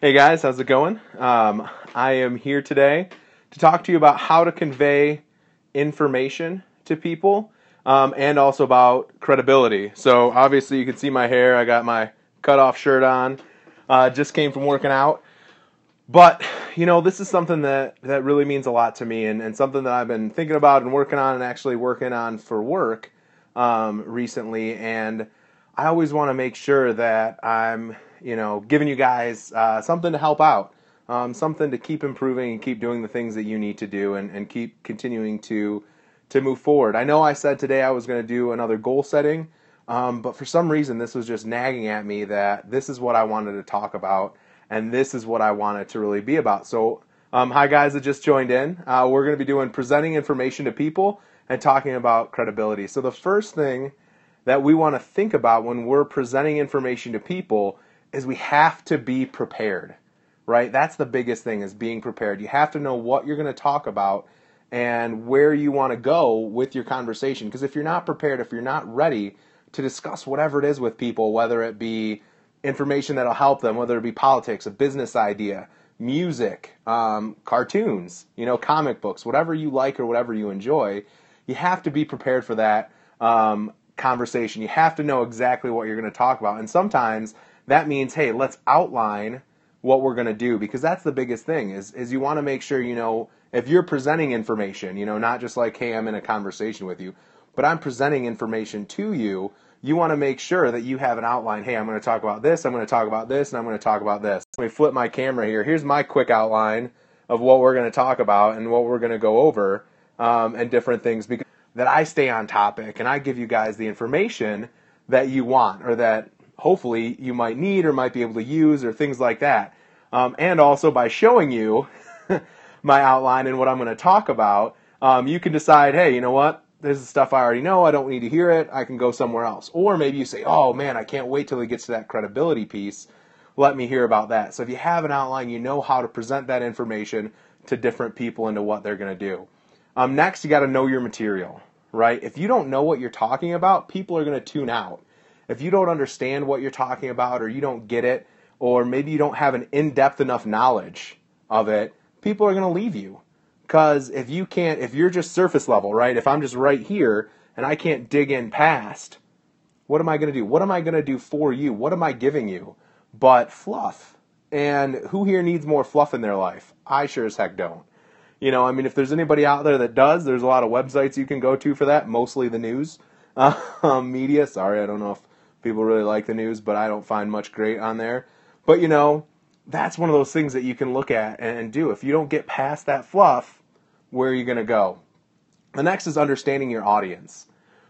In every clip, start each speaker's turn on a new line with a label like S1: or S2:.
S1: Hey guys, how's it going? I am here today to talk to you about how to convey information to people and also about credibility. So obviously you can see my hair. I got my cutoff shirt on. Just came from working out. But, this is something that really means a lot to me and something that I've been thinking about and working on and actually working on for work recently. And I always want to make sure that I'm, giving you guys something to help out, something to keep improving and keep doing the things that you need to do and keep continuing to move forward. I know I said today I was going to do another goal setting, but for some reason this was just nagging at me that this is what I wanted to talk about and this is what I want it to really be about. So, hi guys that just joined in. We're going to be doing presenting information to people and talking about credibility. So the first thing that we want to think about when we're presenting information to people is we have to be prepared, right? That's the biggest thing, is being prepared. You have to know what you're going to talk about and where you want to go with your conversation. Because if you're not prepared, if you're not ready to discuss whatever it is with people, whether it be information that'll help them, whether it be politics, a business idea, music, cartoons, comic books, whatever you like or whatever you enjoy, you have to be prepared for that conversation. You have to know exactly what you're going to talk about. And sometimes that means, hey, let's outline what we're going to do, because that's the biggest thing is you want to make sure, if you're presenting information, not just like, hey, I'm in a conversation with you, but I'm presenting information to you. You want to make sure that you have an outline. Hey, I'm going to talk about this, I'm going to talk about this, and I'm going to talk about this. Let me flip my camera here. Here's my quick outline of what we're going to talk about and what we're going to go over and different things, because that I stay on topic and I give you guys the information that you want or that hopefully you might need or might be able to use or things like that. And also by showing you my outline and what I'm going to talk about, you can decide, hey, you know what? This is stuff I already know. I don't need to hear it. I can go somewhere else. Or maybe you say, oh man, I can't wait till it gets to that credibility piece. Let me hear about that. So if you have an outline, you know how to present that information to different people and to what they're going to do. Next, you got to know your material, right? If you don't know what you're talking about, people are going to tune out. If you don't understand what you're talking about, or you don't get it, or maybe you don't have an in-depth enough knowledge of it, people are going to leave you. Because if you're just surface level, right? If I'm just right here and I can't dig in past, what am I going to do? What am I going to do for you? What am I giving you? But fluff. And who here needs more fluff in their life? I sure as heck don't. If there's anybody out there that does, there's a lot of websites you can go to for that, mostly the news media. Sorry, I don't know if people really like the news, but I don't find much great on there. But, that's one of those things that you can look at and do. If you don't get past that fluff, where are you going to go? The next is understanding your audience.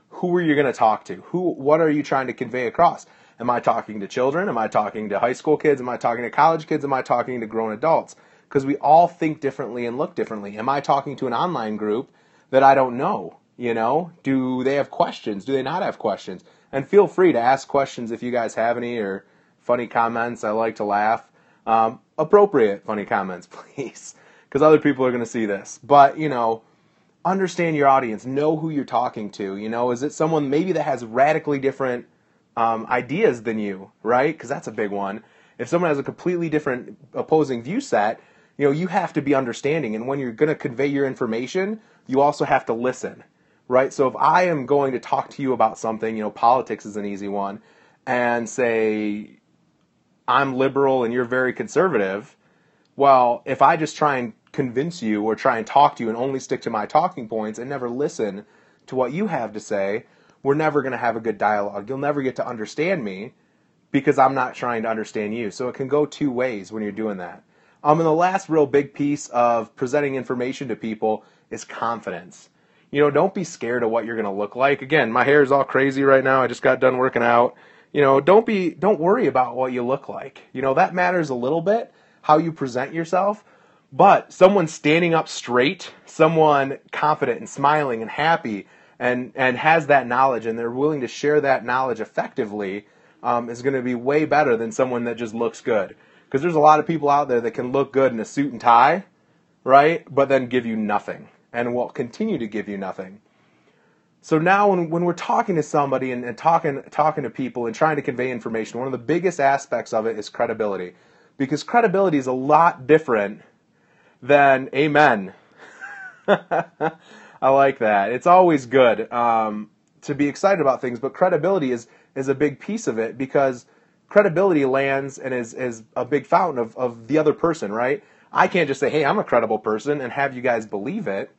S1: Who are you going to talk to? What are you trying to convey across? Am I talking to children? Am I talking to high school kids? Am I talking to college kids? Am I talking to grown adults? Because we all think differently and look differently. Am I talking to an online group that I don't know? Do they have questions? Do they not have questions? And feel free to ask questions if you guys have any, or funny comments. I like to laugh. Appropriate funny comments, please, because other people are going to see this. But, understand your audience. Know who you're talking to. Is it someone maybe that has radically different ideas than you, right? Because that's a big one. If someone has a completely different opposing view set, you have to be understanding. And when you're going to convey your information, you also have to listen, right? So if I am going to talk to you about something, politics is an easy one, and say, I'm liberal and you're very conservative, well, if I just try and convince you or try and talk to you and only stick to my talking points and never listen to what you have to say, we're never going to have a good dialogue. You'll never get to understand me because I'm not trying to understand you. So it can go two ways when you're doing that. And the last real big piece of presenting information to people is confidence. Don't be scared of what you're going to look like. Again, my hair is all crazy right now. I just got done working out. Don't worry about what you look like. That matters a little bit, how you present yourself. But someone standing up straight, someone confident and smiling and happy and has that knowledge and they're willing to share that knowledge effectively is going to be way better than someone that just looks good. Because there's a lot of people out there that can look good in a suit and tie, right? But then give you nothing and will continue to give you nothing. So now when we're talking to somebody and talking to people and trying to convey information, one of the biggest aspects of it is credibility. because credibility is a lot different than amen. I like that. It's always good to be excited about things, but credibility is a big piece of it, because credibility lands and is a big fountain of the other person, right? I can't just say, hey, I'm a credible person and have you guys believe it,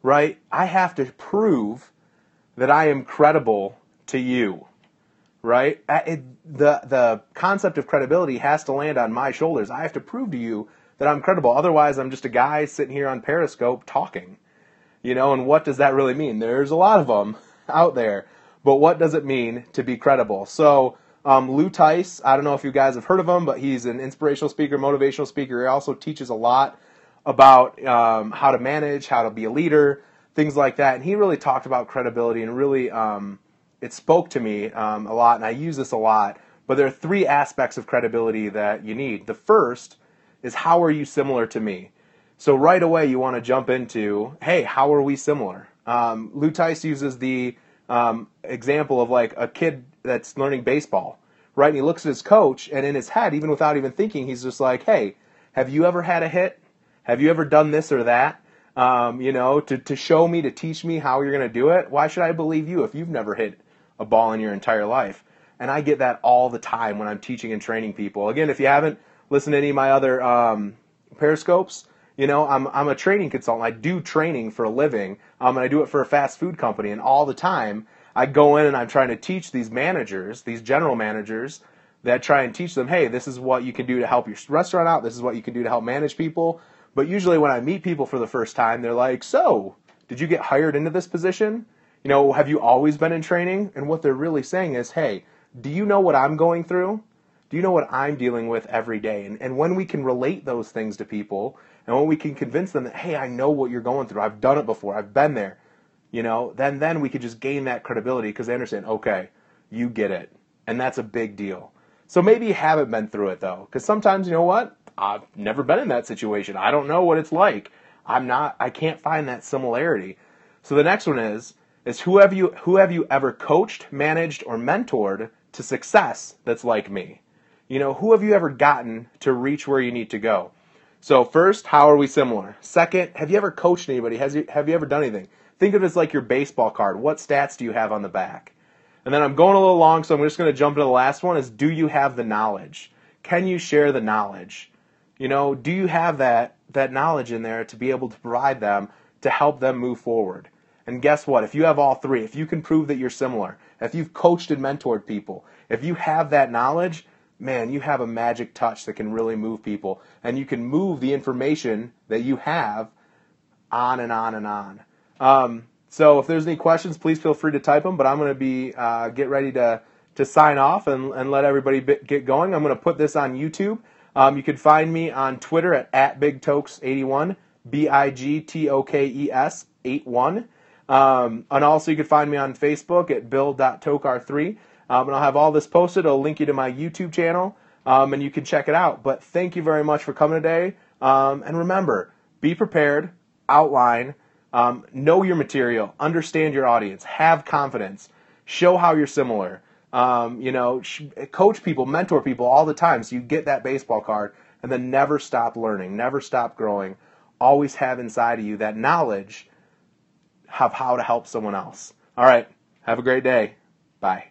S1: right? I have to prove that I am credible to you, right? The concept of credibility has to land on my shoulders. I have to prove to you that I'm credible. Otherwise, I'm just a guy sitting here on Periscope talking, and what does that really mean? There's a lot of them out there, but what does it mean to be credible? So Lou Tice, I don't know if you guys have heard of him, but he's an inspirational speaker, motivational speaker. He also teaches a lot about how to manage, how to be a leader, things like that. And he really talked about credibility, and really it spoke to me a lot, and I use this a lot. But there are 3 aspects of credibility that you need. The first is, how are you similar to me? So right away you want to jump into, hey, how are we similar? Lou Tice uses the example of like a kid that's learning baseball, right? And he looks at his coach, and in his head, even without even thinking, he's just like, hey, have you ever had a hit? Have you ever done this or that? To show me, to teach me how you're going to do it. Why should I believe you if you've never hit a ball in your entire life? And I get that all the time when I'm teaching and training people. Again, if you haven't listened to any of my other Periscopes, I'm a training consultant. I do training for a living, and I do it for a fast food company. And all the time, I go in and I'm trying to teach these managers, these general managers, that try and teach them, hey, this is what you can do to help your restaurant out. This is what you can do to help manage people. But usually when I meet people for the first time, they're like, so, did you get hired into this position? Have you always been in training? And what they're really saying is, hey, do you know what I'm going through? Do you know what I'm dealing with every day? And when we can relate those things to people, and when we can convince them that, hey, I know what you're going through. I've done it before. I've been there. Then we could just gain that credibility, because they understand, okay, you get it. And that's a big deal. So maybe you haven't been through it, though, because sometimes, you know what? I've never been in that situation. I don't know what it's like. I can't find that similarity. So the next one is who have you ever coached, managed, or mentored to success that's like me? Who have you ever gotten to reach where you need to go? So first, how are we similar? Second, have you ever coached anybody? Have you ever done anything? Think of it as like your baseball card. What stats do you have on the back? And then I'm going a little long, so I'm just going to jump into the last one, is, do you have the knowledge? Can you share the knowledge? Do you have that knowledge in there to be able to provide them, to help them move forward? And guess what? If you have all 3, if you can prove that you're similar, if you've coached and mentored people, if you have that knowledge, man, you have a magic touch that can really move people. And you can move the information that you have on and on and on. So if there's any questions, please feel free to type them. But I'm going to be get ready to sign off and let everybody get going. I'm going to put this on YouTube. You can find me on Twitter at BigTokes81, BIGTOKES 81. And also you can find me on Facebook at bill.tokar3. And I'll have all this posted. I'll link you to my YouTube channel, and you can check it out. But thank you very much for coming today. And remember, be prepared, outline, know your material, understand your audience, have confidence, show how you're similar. Coach people, mentor people all the time, so you get that baseball card, and then never stop learning, never stop growing. Always have inside of you that knowledge of how to help someone else. All right, have a great day. Bye.